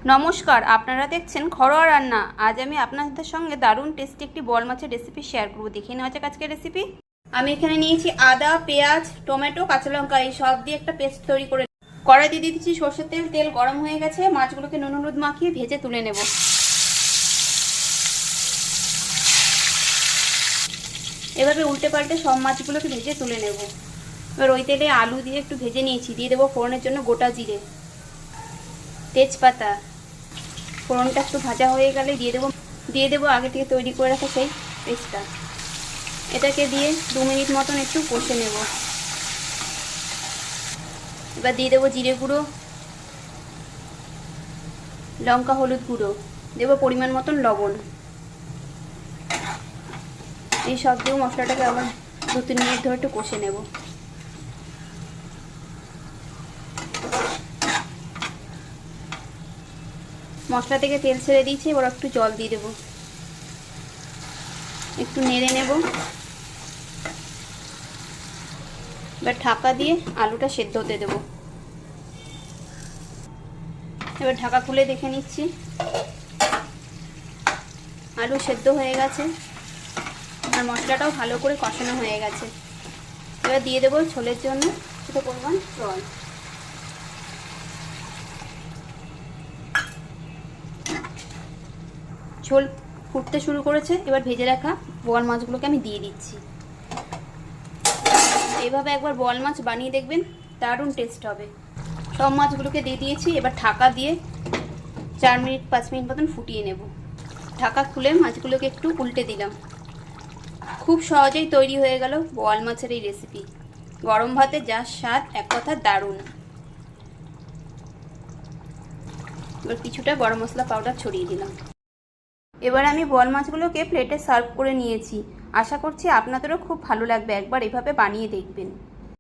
নমস্কার, আপনারা দেখছেন ঘরোয়া রান্না। আজ আমি আপনাদের সঙ্গে দারুণ টেস্টি একটি বোয়াল মাছের রেসিপি শেয়ার করব। দেখে নেওয়া যাক আজকের রেসিপি। আমি এখানে নিয়েছি আদা, পেঁয়াজ, টমেটো, কাঁচা লঙ্কা, এই সব দিয়ে একটা পেস্ট তৈরি করে কড়াই দিয়ে দিচ্ছি সর্ষের তেল। তেল গরম হয়ে গেছে, মাছগুলোকে নুন হলুদ মাখিয়ে ভেজে তুলে নেব। এভাবে উল্টে পাল্টে সব মাছগুলোকে ভেজে তুলে নেব। এবার ওই তেলে আলু দিয়ে একটু ভেজে নিয়েছি। দিয়ে দেবো ফোড়নের জন্য গোটা জিরে, তেজপাতা। ফোড়নটা একটু ভাজা হয়ে গেলে দিয়ে দেবো আগে থেকে তৈরি করে রাখা সেই পেস্টটা। এটাকে দিয়ে 2 মিনিট মতন একটু কষে নেব। এবার দিয়ে দেবো জিরে গুঁড়ো, লঙ্কা, হলুদ গুঁড়ো, দেবো পরিমাণ মতন লবণ। এই সব দিয়ে মশলাটাকে আবার 2-3 মিনিট ধরে একটু কষে নেব। মশলা থেকে তেল ছেড়ে দিয়েছি, এবার একটু জল দিয়ে দেবো, একটু নেড়ে নেব। এবার ঢাকা দিয়ে আলুটা সেদ্ধ হতে দেবো। এবার ঢাকা খুলে দেখে নিচ্ছি, আলু সেদ্ধ হয়ে গেছে আর মশলাটাও ভালো করে কষানো হয়ে গেছে। এবার দিয়ে দেবো ঝোলের জন্য ছোটো পরিমাণ জল। ঝোল ফুটতে শুরু করেছে, এবার ভেজে রাখা বোয়াল মাছগুলোকে আমি দিয়ে দিচ্ছি। এভাবে একবার বোয়াল মাছ বানিয়ে দেখবেন, দারুণ টেস্ট হবে। সব মাছগুলোকে দিয়ে দিয়েছি, এবার ঢাকা দিয়ে 4-5 মিনিট মতন ফুটিয়ে নেব। ঢাকা খুলে মাছগুলোকে একটু উল্টে দিলাম। খুব সহজেই তৈরি হয়ে গেল বোয়াল মাছের এই রেসিপি। গরম ভাতে যা স্বাদ, এক কথা দারুণ। এবার কিছুটা গরম মশলা পাউডার ছড়িয়ে দিলাম। এবার আমি বোয়াল মাছগুলোকে প্লেটে সার্ভ করে নিয়েছি। আশা করছি আপনাদেরও খুব ভালো লাগবে, একবার এভাবে বানিয়ে দেখবেন।